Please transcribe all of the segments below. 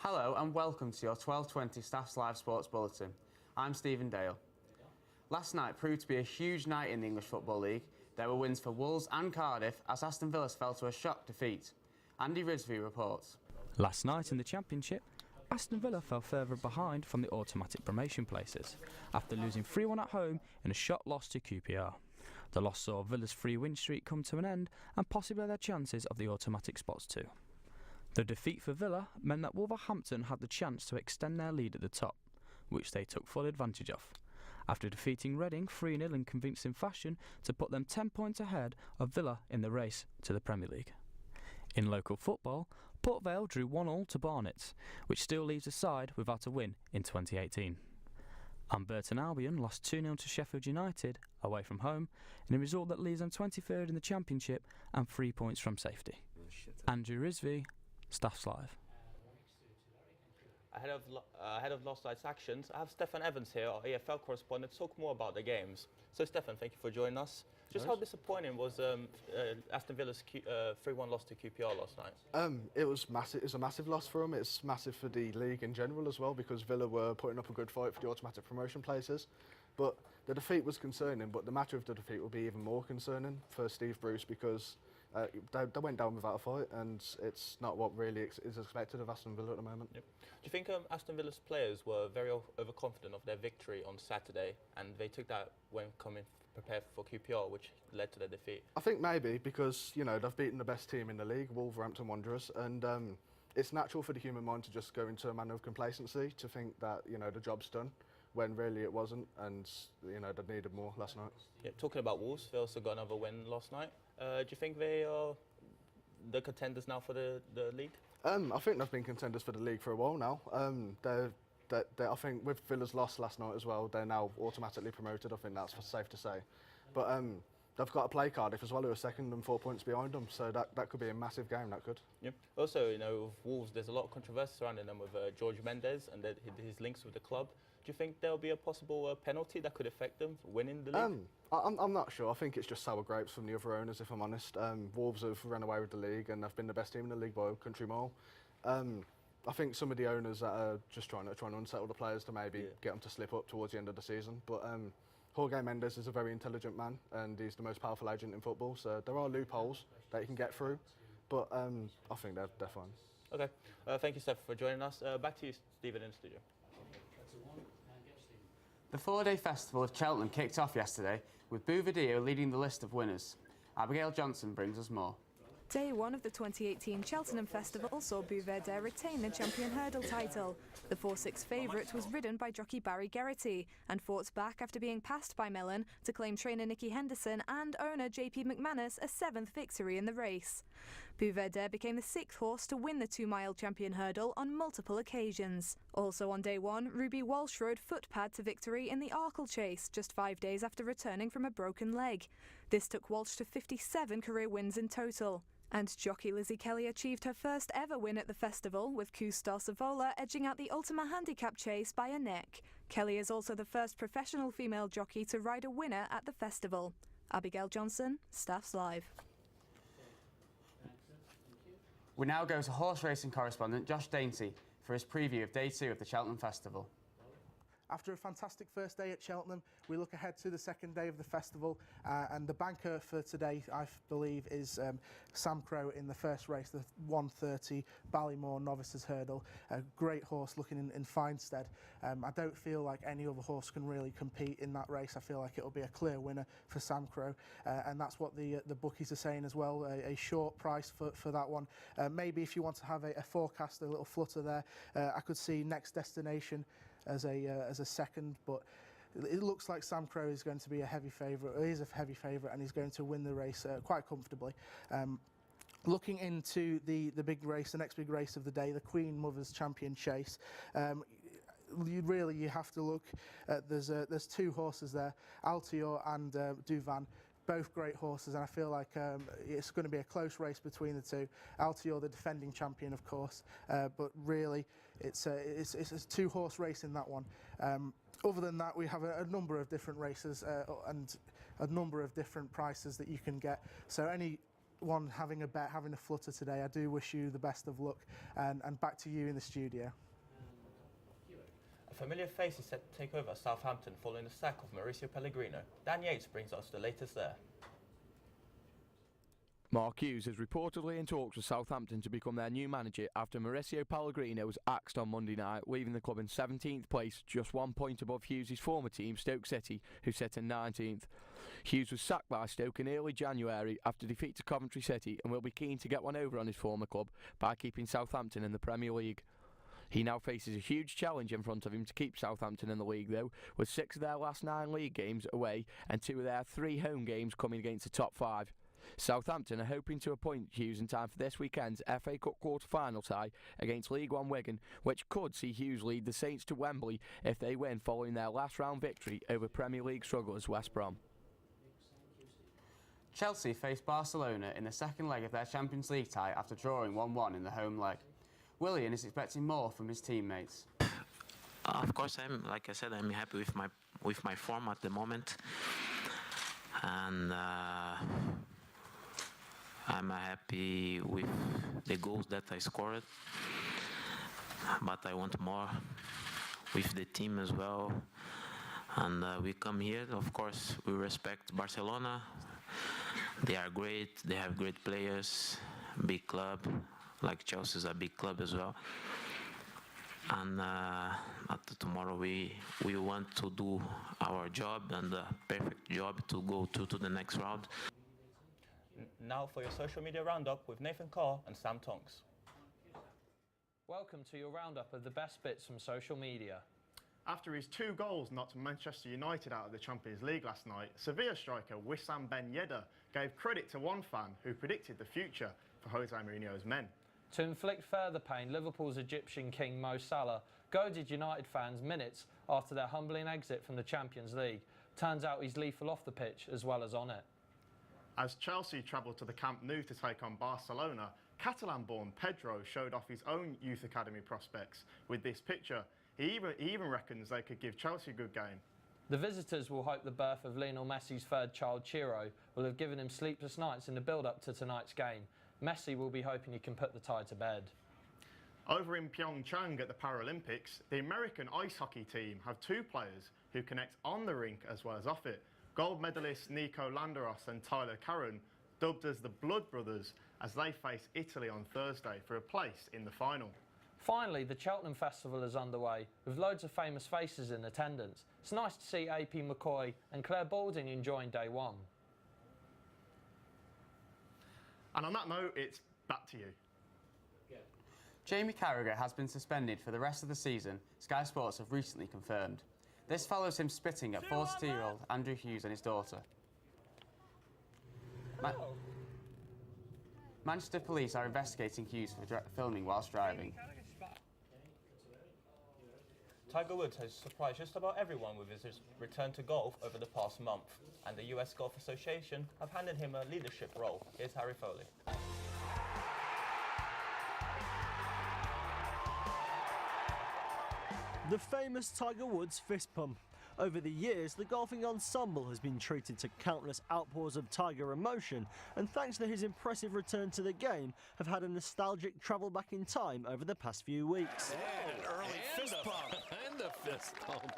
Hello and welcome to your 12:20 StaffsLive Sports Bulletin. I'm Stephen Dale. Last night proved to be a huge night in the English Football League. There were wins for Wolves and Cardiff as Aston Villa fell to a shock defeat. Andy Rizvi reports. Last night in the Championship, Aston Villa fell further behind from the automatic promotion places after losing 3-1 at home in a shock loss to QPR. The loss saw Villa's 3-win streak come to an end and possibly their chances of the automatic spots too. The defeat for Villa meant that Wolverhampton had the chance to extend their lead at the top, which they took full advantage of, after defeating Reading 3-0 in convincing fashion to put them 10 points ahead of Villa in the race to the Premier League. In local football, Port Vale drew 1-1 to Barnet, which still leaves the side without a win in 2018. And Burton Albion lost 2-0 to Sheffield United away from home in a result that leaves them 23rd in the Championship and 3 points from safety. Andrew Rizvi, StaffsLive. Ahead of last night's actions, I have Stefan Evans here, our EFL correspondent, to talk more about the games. So Stefan, thank you for joining us. Just how disappointing was Aston Villa's 3-1 loss to QPR last night? It was massive. It's a massive loss for them. It's massive for the league in general as well, because Villa were putting up a good fight for the automatic promotion places. But the defeat was concerning, but the matter of the defeat will be even more concerning for Steve Bruce, because they went down without a fight, and it's not what really is expected of Aston Villa at the moment. Yep. Do you think Aston Villa's players were very overconfident of their victory on Saturday, and they took that when coming prepared for QPR, which led to their defeat? I think maybe because, you know, they've beaten the best team in the league, Wolverhampton Wanderers, and it's natural for the human mind to just go into a manner of complacency, to think that, you know, the job's done, when really it wasn't, and, you know, they needed more last night. Yeah, talking about Wolves, they also got another win last night. Do you think they are the contenders now for the league? I think they've been contenders for the league for a while now. I think with Villa's loss last night as well, they're now automatically promoted. I think that's safe to say. But they've got to play Cardiff as well, who are second and 4 points behind them. So that could be a massive game. That could. Yep. Also, you know, with Wolves, there's a lot of controversy surrounding them with George Mendes and his links with the club. Do you think there'll be a possible penalty that could affect them winning the league? I'm not sure. I think it's just sour grapes from the other owners, if I'm honest. Wolves have run away with the league and they've been the best team in the league by a country mile. I think some of the owners that are just trying to unsettle the players to maybe get them to slip up towards the end of the season. But Jorge Mendes is a very intelligent man, and he's the most powerful agent in football. So there are loopholes that he can get through, but I think they're fine. Okay, thank you, Steph, for joining us. Back to you, Stephen, in the studio. The 4-day festival of Cheltenham kicked off yesterday, with Bouvier leading the list of winners. Abigail Johnson brings us more. Day one of the 2018 Cheltenham Festival saw Bouvier retain the champion hurdle title. The 4-6 favourite was ridden by jockey Barry Geraghty and fought back after being passed by Mellon to claim trainer Nicky Henderson and owner JP McManus a 7th victory in the race. Bouvier became the 6th horse to win the 2-mile champion hurdle on multiple occasions. Also on day one, Ruby Walsh rode footpad to victory in the Arkle Chase just 5 days after returning from a broken leg. This took Walsh to 57 career wins in total. And jockey Lizzie Kelly achieved her first ever win at the festival, with Kustar Savola edging out the Ultima Handicap Chase by a neck. Kelly is also the first professional female jockey to ride a winner at the festival. Abigail Johnson, StaffsLive. We now go to horse racing correspondent Josh Dainty for his preview of day 2 of the Cheltenham Festival. After a fantastic first day at Cheltenham, we look ahead to the second day of the festival, and the banker for today, I believe, is Sam Crow in the first race, the 1:30 Ballymore Novices Hurdle. A great horse, looking in fine stead. I don't feel like any other horse can really compete in that race. I feel like it'll be a clear winner for Sam Crow, and that's what the bookies are saying as well. A short price for that one. Maybe if you want to have a forecast, a little flutter there, I could see Next Destination as a second, but it looks like Sam Crow is going to be a heavy favourite. He is a heavy favourite, and he's going to win the race quite comfortably. Looking into the big race, the next big race of the day, the Queen Mother's Champion Chase. You have to look at, there's 2 horses there, Altior and Duvan. Both great horses, and I feel like it's going to be a close race between the two. Altior, the defending champion, of course, but really it's a 2-horse race in that one. Other than that, we have a number of different races and a number of different prices that you can get. So any anyone having a bet, having a flutter today, I do wish you the best of luck, and back to you in the studio. A familiar face is set to take over Southampton following the sack of Mauricio Pellegrino. Dan Yates brings us the latest there. Mark Hughes is reportedly in talks with Southampton to become their new manager after Mauricio Pellegrino was axed on Monday night, leaving the club in 17th place, just 1 point above Hughes' former team, Stoke City, who sit in 19th. Hughes was sacked by Stoke in early January after defeat to Coventry City and will be keen to get one over on his former club by keeping Southampton in the Premier League. He now faces a huge challenge in front of him to keep Southampton in the league though, with 6 of their last 9 league games away and 2 of their 3 home games coming against the top 5. Southampton are hoping to appoint Hughes in time for this weekend's FA Cup quarter-final tie against League One Wigan, which could see Hughes lead the Saints to Wembley if they win following their last round victory over Premier League strugglers West Brom. Chelsea faced Barcelona in the second leg of their Champions League tie after drawing 1-1 in the home leg. Willian is expecting more from his teammates. Of course, like I said, I'm happy with my form at the moment, and I'm happy with the goals that I scored, but I want more with the team as well. And we come here, of course, we respect Barcelona. They are great, they have great players, big club, like Chelsea is a big club as well. And tomorrow we want to do our job, and a perfect job to go to the next round. Now for your social media roundup with Nathan Carr and Sam Tonks. Welcome to your roundup of the best bits from social media. After his 2 goals knocked Manchester United out of the Champions League last night, Sevilla striker Wissam Ben Yedder gave credit to one fan who predicted the future for Jose Mourinho's men. To inflict further pain, Liverpool's Egyptian king Mo Salah goaded United fans minutes after their humbling exit from the Champions League. Turns out he's lethal off the pitch as well as on it. As Chelsea travelled to the Camp Nou to take on Barcelona, Catalan-born Pedro showed off his own youth academy prospects with this picture. He even reckons they could give Chelsea a good game. The visitors will hope the birth of Lionel Messi's 3rd child, Chiro, will have given him sleepless nights in the build-up to tonight's game. Messi will be hoping he can put the tie to bed. Over in Pyeongchang at the Paralympics, the American ice hockey team have 2 players who connect on the rink as well as off it. Gold medalists Nico Landeros and Tyler Caron, dubbed as the Blood Brothers, as they face Italy on Thursday for a place in the final. Finally, the Cheltenham Festival is underway, with loads of famous faces in attendance. It's nice to see AP McCoy and Claire Balding enjoying day 1. And on that note, it's back to you. Jamie Carragher has been suspended for the rest of the season, Sky Sports have recently confirmed. This follows him spitting at 42-year-old Andrew Hughes and his daughter. Manchester police are investigating Hughes for filming whilst driving. Tiger Woods has surprised just about everyone with his return to golf over the past month, and the US Golf Association have handed him a leadership role. Here's Harry Foley. The famous Tiger Woods fist pump. Over the years, the golfing ensemble has been treated to countless outpours of Tiger emotion, and thanks to his impressive return to the game, have had a nostalgic travel back in time over the past few weeks. And an early fist pump. And the fist pump.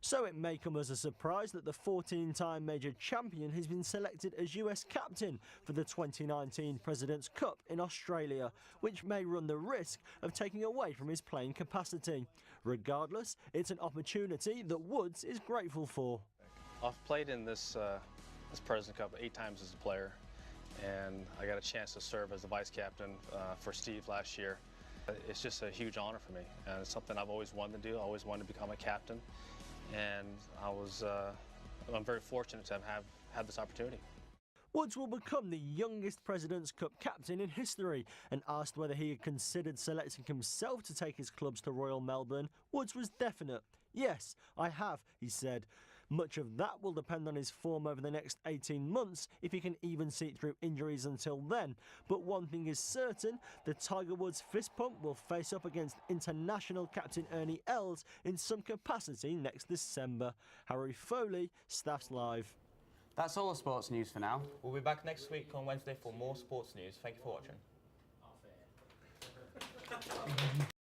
So it may come as a surprise that the 14-time major champion has been selected as US captain for the 2019 President's Cup in Australia, which may run the risk of taking away from his playing capacity. Regardless, it's an opportunity that Woods is grateful for. I've played in this President's Cup 8 times as a player, and I got a chance to serve as the vice captain for Steve last year. It's just a huge honor for me, and it's something I've always wanted to do. I always wanted to become a captain, and I'm very fortunate to have had this opportunity. Woods will become the youngest President's Cup captain in history, and asked whether he had considered selecting himself to take his clubs to Royal Melbourne, Woods was definite. "Yes, I have," he said. Much of that will depend on his form over the next 18 months, if he can even see it through injuries until then. But one thing is certain, the Tiger Woods fist pump will face up against international captain Ernie Els in some capacity next December. Harry Foley, StaffsLive. That's all the sports news for now. We'll be back next week on Wednesday for more sports news. Thank you for watching.